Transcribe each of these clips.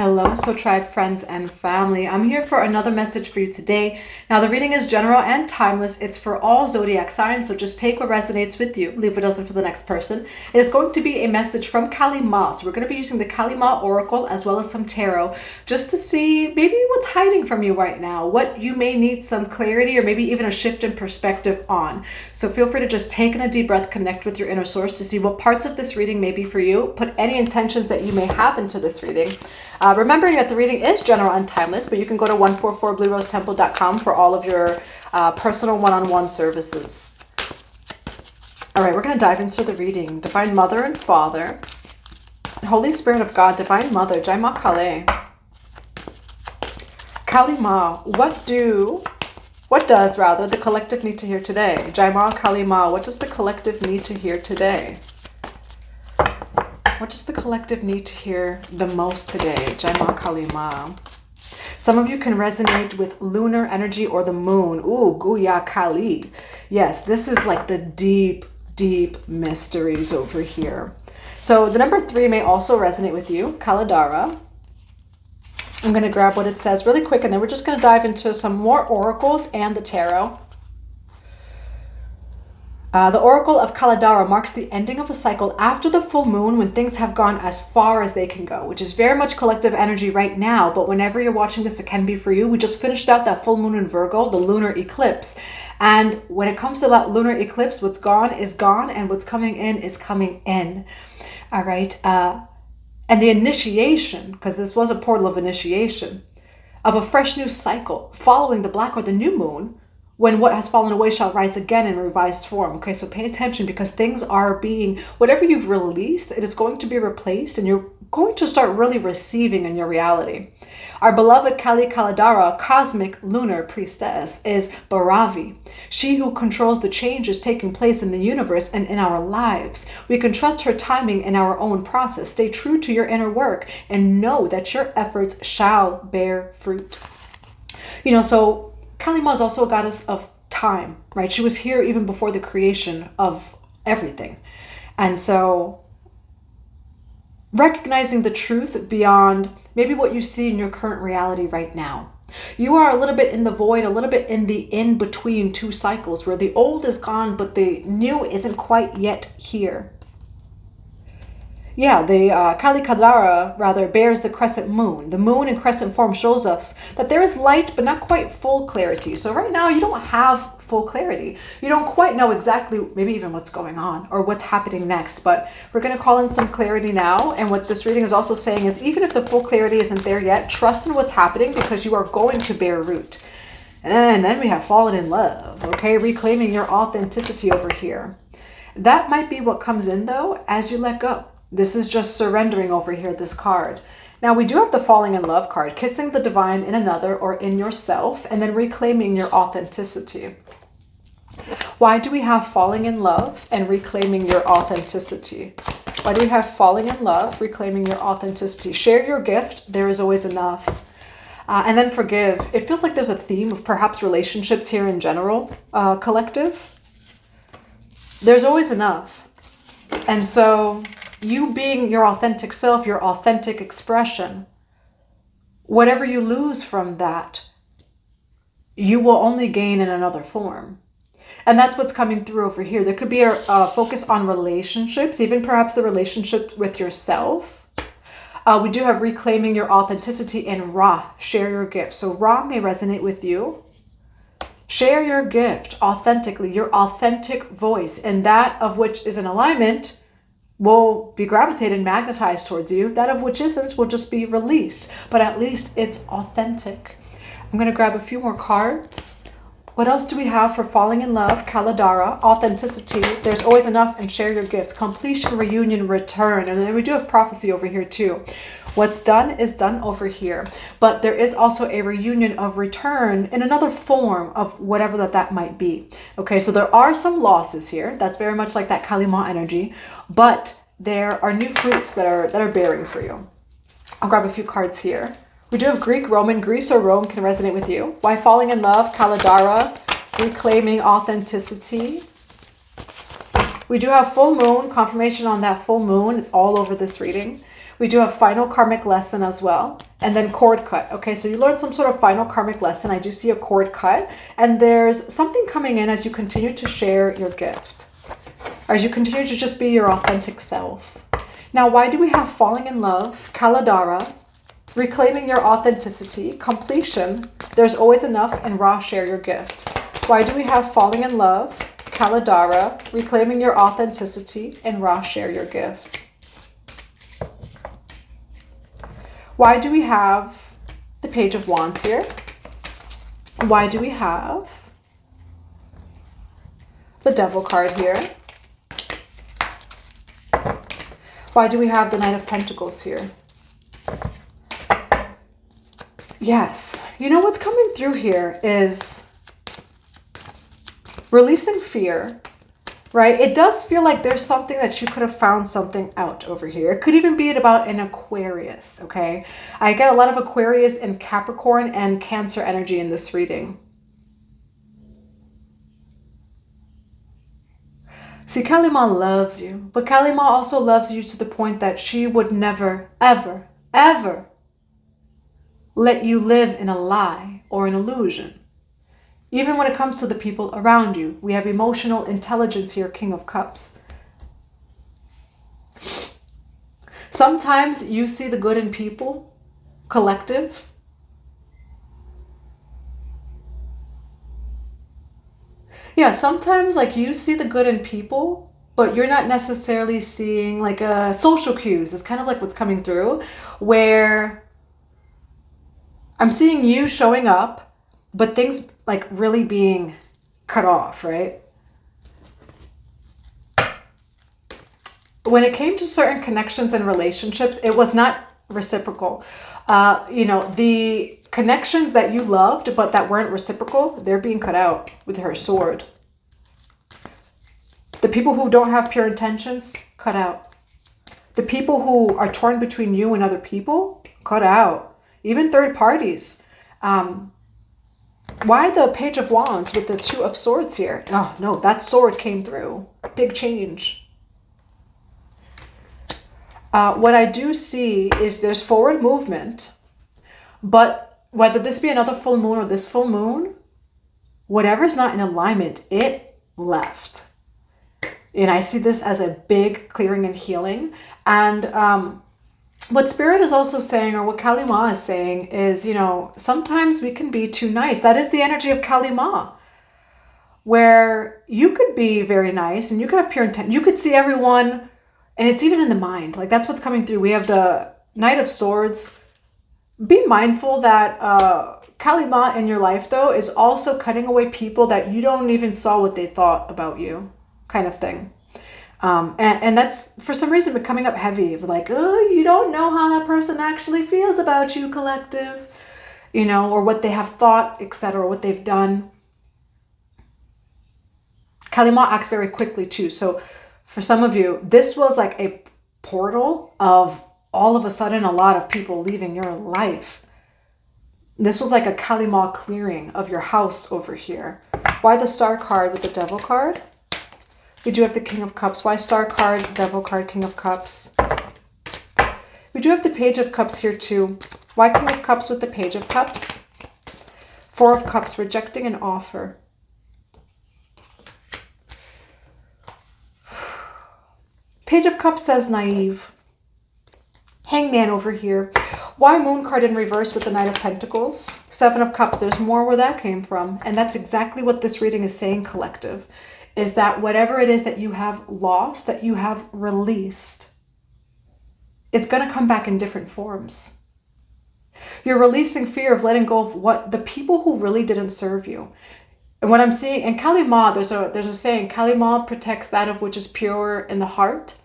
Hello, so tribe friends and family. I'm here for another message for you today. Now, the reading is general and timeless. It's for all zodiac signs, so just take what resonates with you, leave what doesn't for the next person. It's going to be a message from Kali Ma. So we're going to be using the Kali Ma Oracle as well as some tarot just to see maybe what's hiding from you right now, what you may need some clarity or maybe even a shift in perspective on. So feel free to just take in a deep breath, connect with your inner source to see what parts of this reading may be for you. Put any intentions that you may have into this reading. Remembering that the reading is general and timeless, but you can go to 144bluerosetemple.com for all of your personal one-on-one services. All right, we're going to dive into the reading. Divine Mother and Father, Holy Spirit of God, Divine Mother, Jai Ma Kale. Kali Ma, what does the collective need to hear today? Jai Ma Kali Ma, what does the collective need to hear today? What does the collective need to hear the most today? Jai Ma Kali Ma. Some of you can resonate with lunar energy or the moon. Ooh, Guya Kali. Yes, this is like the deep, deep mysteries over here. So the number 3 may also resonate with you. Kaladara. I'm going to grab what it says really quick, and then we're just going to dive into some more oracles and the tarot. The Oracle of Kaladara marks the ending of a cycle after the full moon when things have gone as far as they can go, which is very much collective energy right now. But whenever you're watching this, it can be for you. We just finished out that full moon in Virgo, the lunar eclipse. And when it comes to that lunar eclipse, what's gone is gone and what's coming in is coming in. All right. And the initiation, because this was a portal of initiation, of a fresh new cycle following the black or the new moon, when what has fallen away shall rise again in revised form. Okay, so pay attention because things are being, whatever you've released, it is going to be replaced and you're going to start really receiving in your reality. Our beloved Kali Kaladara, cosmic lunar priestess, is Bharavi, she who controls the changes taking place in the universe and in our lives. We can trust her timing in our own process. Stay true to your inner work and know that your efforts shall bear fruit. You know, so Kali Ma is also a goddess of time, right? She was here even before the creation of everything. And so recognizing the truth beyond maybe what you see in your current reality right now. You are a little bit in the void, a little bit in the in-between two cycles where the old is gone, but the new isn't quite yet here. Yeah, the Kali Kadara rather bears the crescent moon. The moon in crescent form shows us that there is light, but not quite full clarity. So right now you don't have full clarity. You don't quite know exactly maybe even what's going on or what's happening next, but we're going to call in some clarity now. And what this reading is also saying is even if the full clarity isn't there yet, trust in what's happening because you are going to bear root. And then we have fallen in love, okay? Reclaiming your authenticity over here. That might be what comes in though as you let go. This is just surrendering over here, this card. Now we do have the falling in love card, kissing the divine in another or in yourself, and then reclaiming your authenticity. Why do we have falling in love and reclaiming your authenticity? Why do we have falling in love, reclaiming your authenticity? Share your gift. There is always enough. And then forgive. It feels like there's a theme of perhaps relationships here in general, collective. There's always enough. And so you being your authentic self, your authentic expression, whatever you lose from that, you will only gain in another form. And that's what's coming through over here. There could be a focus on relationships, even perhaps the relationship with yourself. We do have reclaiming your authenticity in Ra, share your gift. So Ra may resonate with you. Share your gift authentically, your authentic voice, and that of which is in alignment will be gravitated and magnetized towards you. That of which isn't will just be released, but at least it's authentic. I'm going to grab a few more cards. What else do we have for falling in love? Kaladara, authenticity, there's always enough, and share your gifts. Completion, reunion, return. And then we do have prophecy over here too. What's done is done over here. But there is also a reunion of return in another form of whatever that might be. Okay, so there are some losses here. That's very much like that Kali Ma energy. But there are new fruits that are bearing for you. I'll grab a few cards here. We do have Greek, Roman. Greece or Rome can resonate with you. Why falling in love? Kaladara, reclaiming authenticity. We do have full moon, confirmation on that full moon. It's all over this reading. We do have final karmic lesson as well. And then cord cut. Okay, so you learned some sort of final karmic lesson. I do see a cord cut. And there's something coming in as you continue to share your gift. Or as you continue to just be your authentic self. Now, why do we have falling in love, Kaladara, reclaiming your authenticity, completion, there's always enough, and raw, share your gift? Why do we have falling in love, Kaladara, reclaiming your authenticity, and raw, share your gift? Why do we have the Page of Wands here? Why do we have the Devil card here? Why do we have the Knight of Pentacles here? Yes, you know what's coming through here is releasing fear, right? It does feel like there's something that you could have found something out over here. It could even be about an Aquarius, okay? I get a lot of Aquarius and Capricorn and Cancer energy in this reading. See, Kalima loves you, but Kalima also loves you to the point that she would never, ever, ever let you live in a lie or an illusion. Even when it comes to the people around you, we have emotional intelligence here, King of Cups. Sometimes you see the good in people, collective. Yeah, sometimes like you see the good in people, but you're not necessarily seeing like a social cues. It's kind of like what's coming through, where I'm seeing you showing up, but things like really being cut off, right? When it came to certain connections and relationships, it was not reciprocal. You know, the connections that you loved, but that weren't reciprocal, they're being cut out with her sword. The people who don't have pure intentions, cut out. The people who are torn between you and other people, cut out. Even third parties. Why the Page of Wands with the Two of Swords here? Oh, no, that sword came through. Big change. What I do see is there's forward movement, but whether this be another full moon or this full moon, whatever's not in alignment, it left. And I see this as a big clearing and healing. And what Spirit is also saying, or what Kali Ma is saying, is, you know, sometimes we can be too nice. That is the energy of Kali Ma, where you could be very nice and you could have pure intent. You could see everyone, and it's even in the mind. Like, that's what's coming through. We have the Knight of Swords. Be mindful that Kali Ma in your life, though, is also cutting away people that you don't even saw what they thought about you, kind of thing. And that's, for some reason, been coming up heavy. Like, oh, you don't know how that person actually feels about you, collective. You know, or what they have thought, etc., what they've done. Kali Ma acts very quickly, too. So, for some of you, this was like a portal of all of a sudden a lot of people leaving your life. This was like a Kali Ma clearing of your house over here. Why the Star card with the Devil card? We do have the King of Cups. Why Star card, Devil card, King of Cups? We do have the Page of Cups here too. Why King of Cups with the Page of Cups? Four of Cups, rejecting an offer. Page of Cups says naive. Hangman over here. Why Moon card in reverse with the Knight of Pentacles? Seven of Cups. There's more where that came from. And that's exactly what this reading is saying, collective. Is that whatever it is that you have lost, that you have released, it's going to come back in different forms. You're releasing fear of letting go of what the people who really didn't serve you. And what I'm seeing, in Kali Ma, there's a saying, Kali Ma protects that of which is pure in the heart.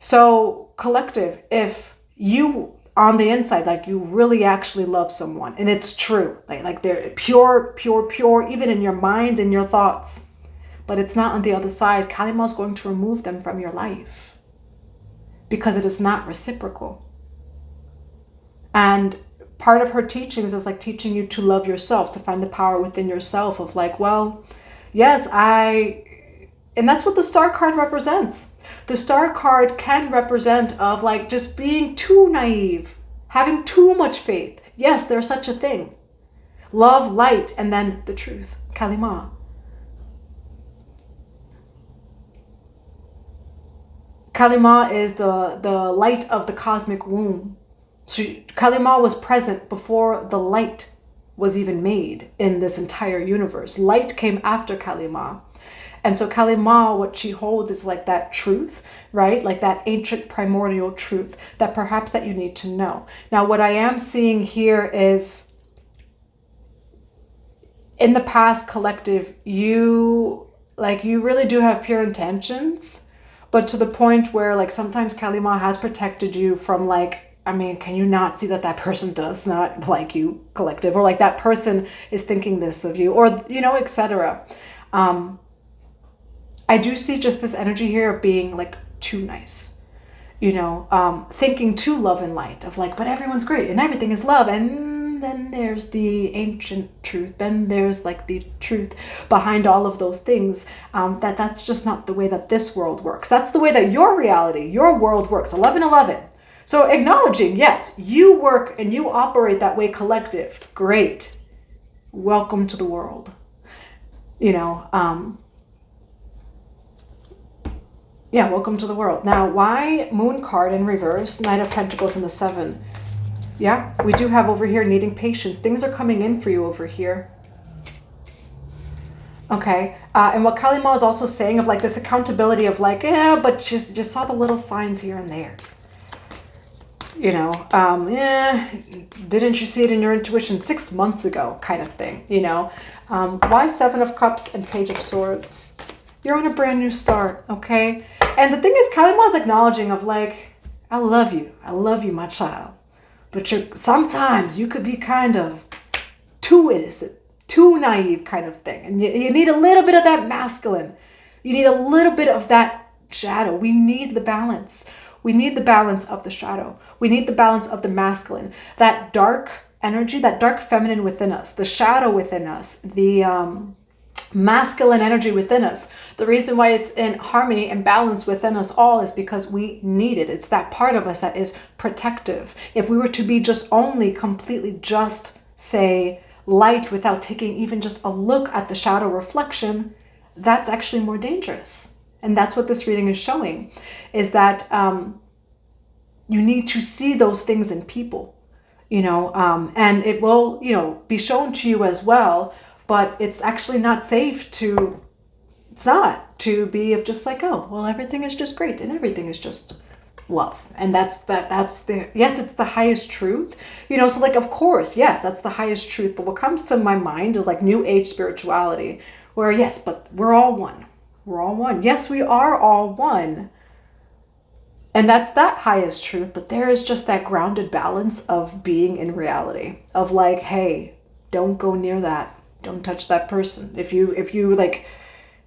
So, collective, if you, on the inside, like you really actually love someone, and it's true, like they're pure, even in your mind and your thoughts, but it's not on the other side, Kali Ma is going to remove them from your life because it is not reciprocal. And part of her teachings is like teaching you to love yourself, to find the power within yourself of like, well, yes, and that's what the Star card represents. The Star card can represent of like just being too naive, Having too much faith. Yes, there's such a thing. Love, light, and then the truth. Kalima. Kalima is the light of the cosmic womb. Kalima was present before the light was even made in this entire universe. Light came after Kalima. And so Kalima, what she holds is like that truth, right? Like that ancient primordial truth that perhaps that you need to know. Now, what I am seeing here is in the past, collective, you really do have pure intentions, but to the point where like sometimes Kalima has protected you from like, I mean, can you not see that that person does not like you, collective, or like that person is thinking this of you, or, you know, etc. I do see just this energy here of being like too nice, you know, thinking too love and light of like, but everyone's great and everything is love. And then there's the ancient truth. Then there's like the truth behind all of those things. That's just not the way that this world works. That's the way that your reality, your world works. 1111. So acknowledging, yes, you work and you operate that way, collective. Great. Welcome to the world. You know, yeah, welcome to the world. Now, why Moon card in reverse, Knight of Pentacles in the 7? Yeah, we do have over here needing patience. Things are coming in for you over here. Okay, and what Kalima is also saying of like this accountability of like, yeah, but just saw the little signs here and there. You know, yeah, didn't you see it in your intuition 6 months ago kind of thing, you know? Why 7 of Cups and Page of Swords? You're on a brand new start, okay? And the thing is, Kalima is acknowledging of like, I love you, my child. But sometimes you could be kind of too innocent, too naive kind of thing. And you need a little bit of that masculine. You need a little bit of that shadow. We need the balance. We need the balance of the shadow. We need the balance of the masculine. That dark energy, that dark feminine within us, the shadow within us, the masculine energy within us. The reason why it's in harmony and balance within us all is because we need it. It's that part of us that is protective. If we were to be just only completely just say light without taking even just a look at the shadow reflection, that's actually more dangerous. And that's what this reading is showing, is that you need to see those things in people, you know, and it will, you know, be shown to you as well. But it's actually not safe to, it's not to be of just like, oh, well, everything is just great and everything is just love. And that's the, yes, it's the highest truth, you know, so like, of course, yes, that's the highest truth. But what comes to my mind is like new age spirituality where, yes, but we're all one. We're all one. Yes, we are all one. And that's that highest truth. But there is just that grounded balance of being in reality of like, hey, don't go near that. Don't touch that person. If you like,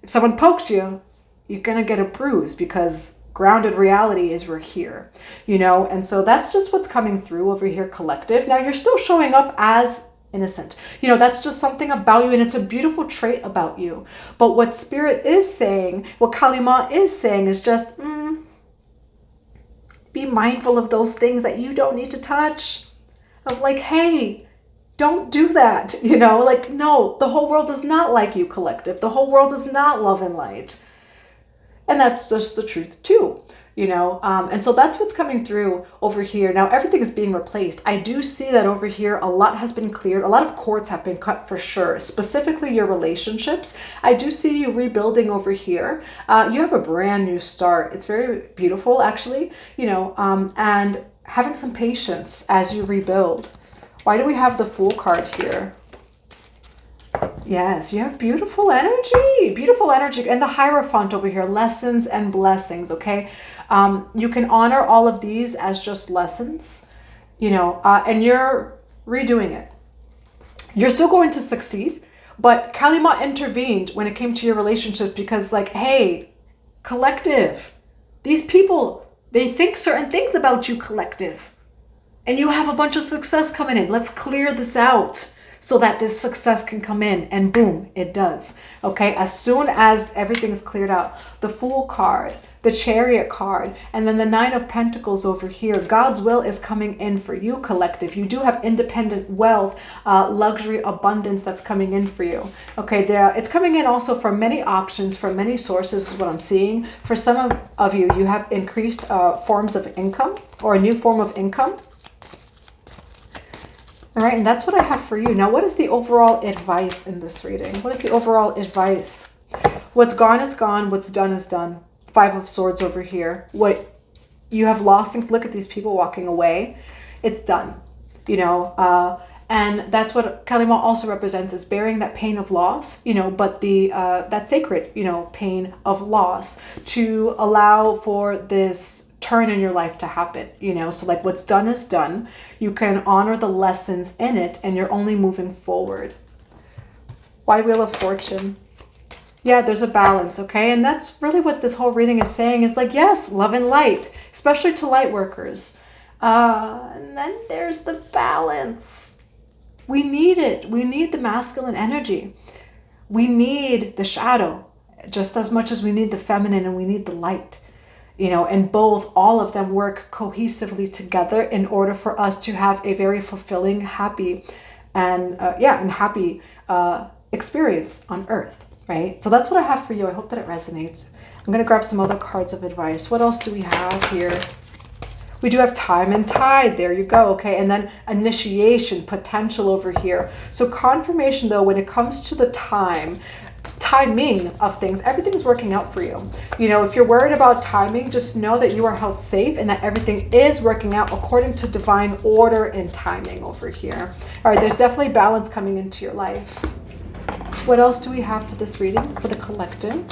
if someone pokes you, you're going to get a bruise because grounded reality is we're here, you know? And so that's just what's coming through over here, collective. Now you're still showing up as innocent. You know, that's just something about you and it's a beautiful trait about you. But what spirit is saying, what Kalima is saying is just, be mindful of those things that you don't need to touch. Of like, hey, don't do that, you know, like, no, the whole world is not like you, collective. The whole world is not love and light. And that's just the truth too, you know. And so that's what's coming through over here. Now, everything is being replaced. I do see that over here, a lot has been cleared. A lot of cords have been cut for sure, specifically your relationships. I do see you rebuilding over here. You have a brand new start. It's very beautiful, actually, you know, and having some patience as you rebuild. Why do we have the Fool card here? Yes, you have beautiful energy. And the Hierophant over here, lessons and blessings, okay? You can honor all of these as just lessons, you know, and you're redoing it. You're still going to succeed, but Kalima intervened when it came to your relationships because like, hey, collective, these people, they think certain things about you, collective. And you have a bunch of success coming in. Let's clear this out so that this success can come in. And boom, it does. Okay, as soon as everything is cleared out. The Fool card. the Chariot card, and then the Nine of Pentacles over here. God's will is coming in for you, collective. You do have independent wealth, luxury, abundance that's coming in for you. Okay, it's coming in also from many options, from many sources is what I'm seeing. For some of you, you have increased forms of income or a new form of income. All right, and that's what I have for you. Now, what is the overall advice in this reading? What is the overall advice? What's gone is gone. What's done is done. Five of Swords over here. What you have lost, and look at these people walking away. It's done, you know, and that's what Kalima also represents, is bearing that pain of loss, you know, but that sacred, you know, pain of loss to allow for this turn in your life to happen, you know. So like what's done is done. You can honor the lessons in it, and you're only moving forward. Why Wheel of Fortune? Yeah, there's a balance, okay? And that's really what this whole reading is saying, is like, yes, love and light, especially to light workers. And then there's the balance. We need it. We need the masculine energy. We need the shadow just as much as we need the feminine, and we need the light. You know, and all of them work cohesively together in order for us to have a very fulfilling, happy, and happy experience on Earth, right? So that's what I have for you. I hope that it resonates. I'm going to grab some other cards of advice. What else do we have here? We do have Time and Tide. There you go. Okay. And then initiation, potential over here. So confirmation, though, when it comes to the timing of things, everything's working out for you. You know, if you're worried about timing, just know that you are held safe and that everything is working out according to divine order and timing over here. All right, there's definitely balance coming into your life. What else do we have for this reading for the collective?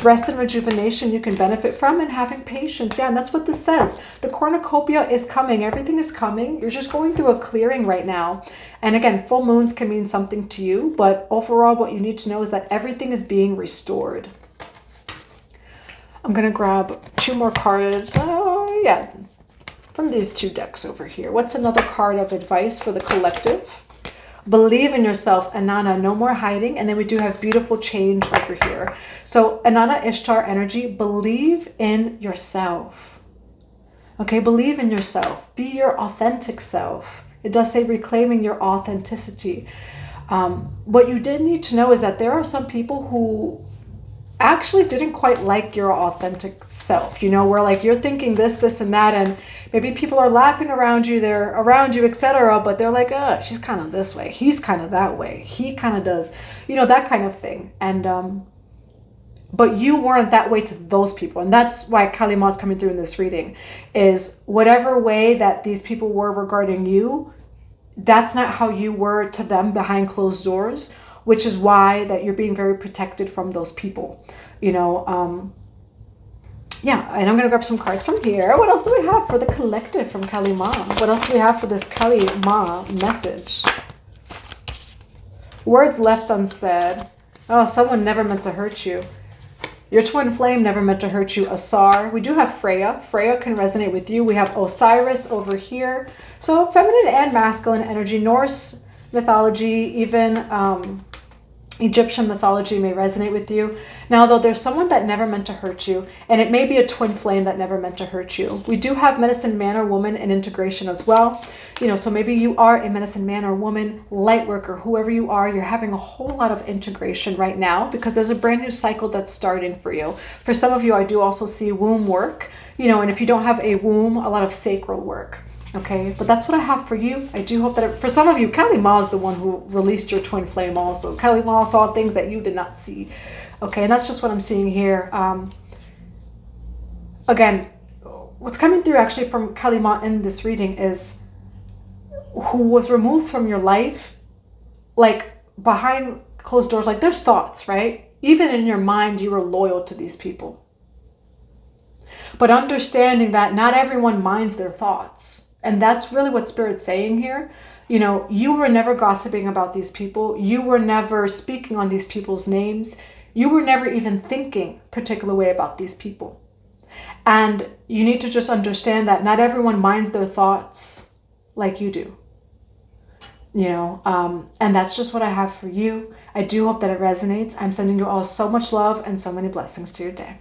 Rest and rejuvenation you can benefit from, and having patience. Yeah, and that's what this says. The cornucopia is coming. Everything is coming. You're just going through a clearing right now. And again, full moons can mean something to you, but overall what you need to know is that everything is being restored. I'm going to grab two more cards. From these two decks over here. What's another card of advice for the collective? Believe in yourself, Anana, no more hiding. And then we do have beautiful change over here. So Anana Ishtar energy, believe in yourself. Okay, believe in yourself. Be your authentic self. It does say reclaiming your authenticity. What you did need to know is that there are some people who actually didn't quite like your authentic self, you know, where like you're thinking this and that, and maybe people are laughing around you, they're around you, etc., but they're like, oh, she's kind of this way, he's kind of that way, he kind of does, you know, that kind of thing. And but you weren't that way to those people, and that's why Kalima is coming through in this reading, is whatever way that these people were regarding you, that's not how you were to them behind closed doors, which is why that you're being very protected from those people, you know. And I'm going to grab some cards from here. What else do we have for the collective from Kalima? What else do we have for this Kalima message? Words left unsaid. Oh, someone never meant to hurt you. Your twin flame never meant to hurt you, Asar. We do have Freya. Freya can resonate with you. We have Osiris over here. So feminine and masculine energy, Norse mythology, even Egyptian mythology may resonate with you. Now, though, there's someone that never meant to hurt you, and it may be a twin flame that never meant to hurt you. We do have medicine man or woman in integration as well. You know, so maybe you are a medicine man or woman, light worker, whoever you are, you're having a whole lot of integration right now because there's a brand new cycle that's starting for you. For some of you, I do also see womb work, you know, and if you don't have a womb, a lot of sacral work. Okay, but that's what I have for you. I do hope that for some of you, Kalima is the one who released your twin flame also. Kalima saw things that you did not see. Okay, and that's just what I'm seeing here. Again, what's coming through actually from Kalima in this reading is who was removed from your life, like behind closed doors, like there's thoughts, right? Even in your mind, you were loyal to these people. But understanding that not everyone minds their thoughts. And that's really what Spirit's saying here. You know, you were never gossiping about these people. You were never speaking on these people's names. You were never even thinking a particular way about these people. And you need to just understand that not everyone minds their thoughts like you do. You know, and that's just what I have for you. I do hope that it resonates. I'm sending you all so much love and so many blessings to your day.